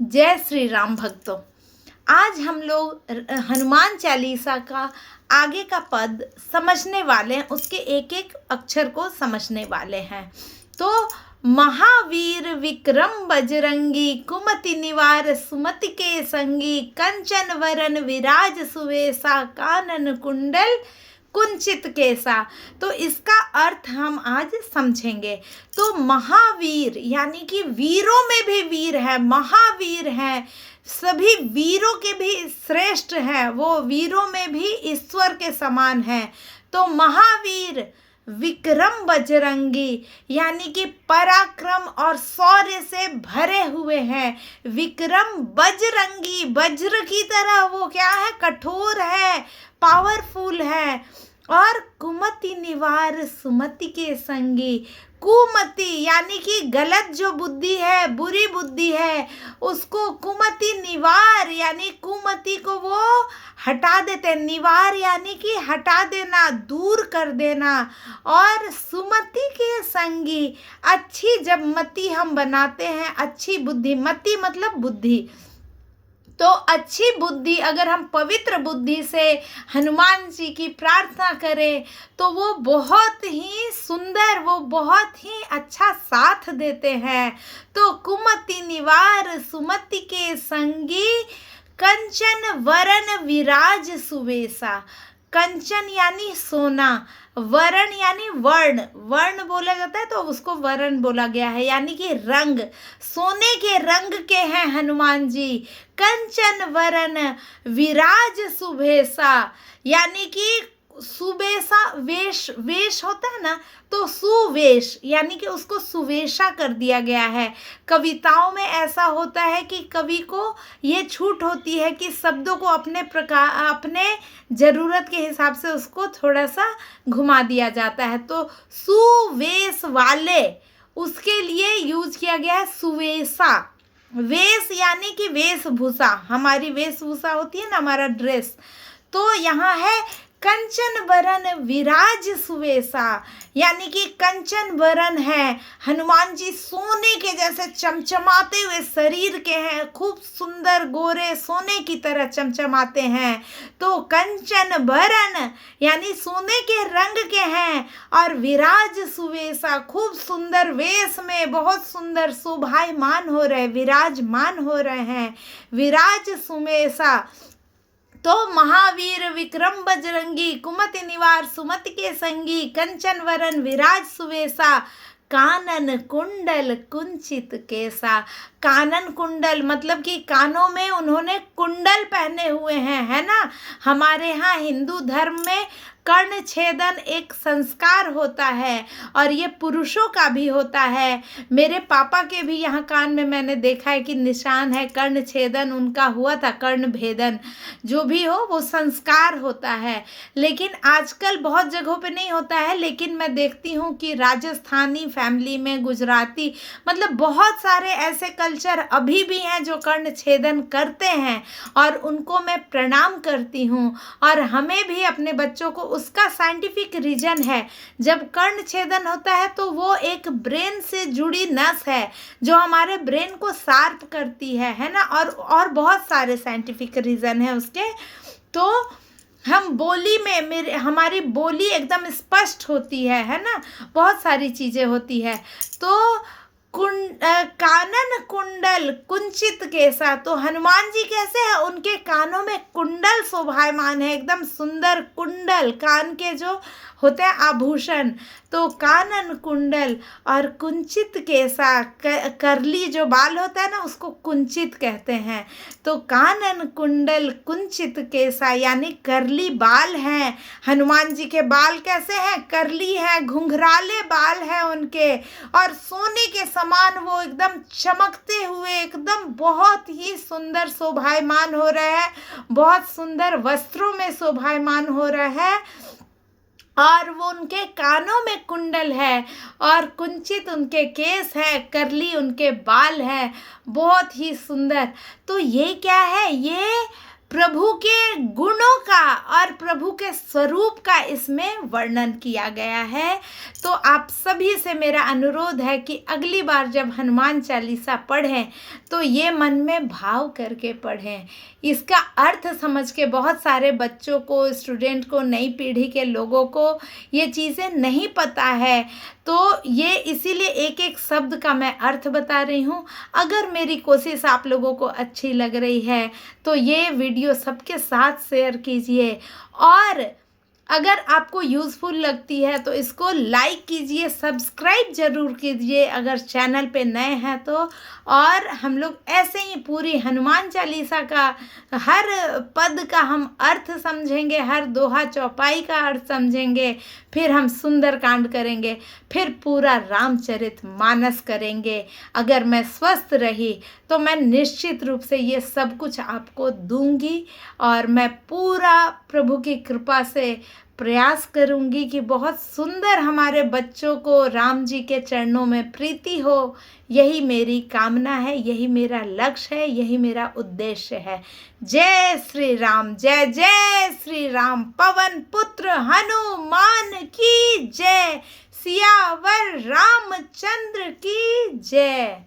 जय श्री राम भक्तों। आज हम लोग हनुमान चालीसा का आगे का पद समझने वाले हैं, उसके एक एक अक्षर को समझने वाले हैं। तो महावीर विक्रम बजरंगी, कुमति निवार सुमति के संगी, कंचन वरन विराज सुवेशा, कानन कुंडल कुंचित केसा। तो इसका अर्थ हम आज समझेंगे। तो महावीर यानी कि वीरों में भी वीर है, महावीर है, सभी वीरों के भी श्रेष्ठ है, वो वीरों में भी ईश्वर के समान है। तो महावीर विक्रम बजरंगी यानी कि पराक्रम और शौर्य से भरे हुए हैं। विक्रम बजरंगी, वज्र की तरह वो क्या है, कठोर है, पावरफुल है। और कुमति निवार सुमति के संगी, कुमति यानी कि गलत जो बुद्धि है, बुरी बुद्धि है, उसको कुमति निवार यानी कुमति को वो हटा देते। निवार यानी कि हटा देना, दूर कर देना। और सुमति के संगी, अच्छी जब मति हम बनाते हैं, अच्छी बुद्धि, मति मतलब बुद्धि, तो अच्छी बुद्धि अगर हम पवित्र बुद्धि से हनुमान जी की प्रार्थना करें तो वो बहुत ही सुंदर, वो बहुत ही अच्छा साथ देते हैं। तो कुमति निवार सुमति के संगी, कंचन वरन विराज सुवेशा। कंचन यानी सोना, वरण यानी वर्ण, वर्ण बोला जाता है तो उसको वरण बोला गया है, यानी कि रंग, सोने के रंग के हैं हनुमान जी। कंचन वरण विराज सुभेसा यानी कि सुबेसा, वेश, वेश होता है ना, तो सुवेश यानी कि उसको सुवेशा कर दिया गया है। कविताओं में ऐसा होता है कि कवि को ये छूट होती है कि शब्दों को अपने प्रकार, अपने ज़रूरत के हिसाब से उसको थोड़ा सा घुमा दिया जाता है। तो सुवेश वाले, उसके लिए यूज किया गया है सुवेशा। वेश यानी कि वेशभूषा, हमारी वेशभूषा होती है ना, हमारा ड्रेस। तो यहाँ है कंचन वरन विराज सुवेशा यानी कि कंचन वरन है, हनुमान जी सोने के जैसे चमचमाते हुए शरीर के हैं, खूब सुंदर गोरे सोने की तरह चमचमाते हैं। तो कंचन वरन यानी सोने के रंग के हैं, और विराज सुवेशा खूब सुंदर वेश में, बहुत सुंदर शोभायमान हो रहे, विराजमान हो रहे हैं। विराज सुवेशा, तो महावीर विक्रम बजरंगी, कुमति निवार सुमति के संगी, कंचन वरन विराज सुवेशा, कानन कुंडल कुंचित केसा। कानन कुंडल मतलब कि कानों में उन्होंने कुंडल पहने हुए हैं, है ना। हमारे यहाँ हिंदू धर्म में कर्ण छेदन एक संस्कार होता है, और ये पुरुषों का भी होता है। मेरे पापा के भी यहाँ कान में मैंने देखा है कि निशान है, कर्ण छेदन उनका हुआ था, कर्ण भेदन, जो भी हो वो संस्कार होता है। लेकिन आजकल बहुत जगहों पे नहीं होता है, लेकिन मैं देखती हूँ कि राजस्थानी फैमिली में, गुजराती, मतलब बहुत सारे ऐसे कल्चर अभी भी हैं जो कर्ण छेदन करते हैं, और उनको मैं प्रणाम करती हूँ। और हमें भी अपने बच्चों को, उसका साइंटिफिक रीजन है, जब कर्ण छेदन होता है तो वो एक ब्रेन से जुड़ी नस है जो हमारे ब्रेन को शार्प करती है ना। और बहुत सारे साइंटिफिक रीजन है उसके। तो हम बोली में, हमारी बोली एकदम स्पष्ट होती है ना, बहुत सारी चीज़ें होती है। तो कानन कुंडल कुंचित केसा, तो हनुमान जी कैसे हैं, उनके कानों में कुंडल शोभायमान है, एकदम सुंदर कुंडल, कान के जो होते हैं आभूषण। तो कानन कुंडल और कुंचित केसा, करली जो बाल होता है ना, उसको कुंचित कहते हैं। तो कानन कुंडल कुंचित केसा यानी करली बाल हैं हनुमान जी के। बाल कैसे हैं, करली हैं, घुंघराले बाल हैं उनके, और सोने के समान वो एकदम चमकते हुए, एकदम बहुत ही सुंदर शोभायमान हो रहे हैं, बहुत सुंदर वस्त्रों में शोभायमान हो रहे हैं। और वो उनके कानों में कुंडल है, और कुंचित उनके केस है, करली उनके बाल है, बहुत ही सुंदर। तो ये क्या है, ये प्रभु के गुणों का और प्रभु के स्वरूप का इसमें वर्णन किया गया है। तो आप सभी से मेरा अनुरोध है कि अगली बार जब हनुमान चालीसा पढ़ें तो ये मन में भाव करके पढ़ें। इसका अर्थ समझ के बहुत सारे बच्चों को, स्टूडेंट को, नई पीढ़ी के लोगों को ये चीज़ें नहीं पता है, तो ये इसीलिए एक एक शब्द का मैं अर्थ बता रही हूँ। अगर मेरी कोशिश आप लोगों को अच्छी लग रही है तो ये वीडियो सबके साथ शेयर कीजिए, और अगर आपको यूज़फुल लगती है तो इसको लाइक कीजिए, सब्सक्राइब ज़रूर कीजिए अगर चैनल पे नए हैं तो। और हम लोग ऐसे ही पूरी हनुमान चालीसा का हर पद का हम अर्थ समझेंगे, हर दोहा चौपाई का अर्थ समझेंगे, फिर हम सुंदरकांड करेंगे, फिर पूरा रामचरितमानस करेंगे। अगर मैं स्वस्थ रही तो मैं निश्चित रूप से ये सब कुछ आपको दूंगी, और मैं पूरा प्रभु की कृपा से प्रयास करूंगी कि बहुत सुंदर हमारे बच्चों को राम जी के चरणों में प्रीति हो। यही मेरी कामना है, यही मेरा लक्ष्य है, यही मेरा उद्देश्य है। जय श्री राम, जय जय श्री राम। पवन पुत्र हनुमान की जय। सियावर रामचंद्र की जय।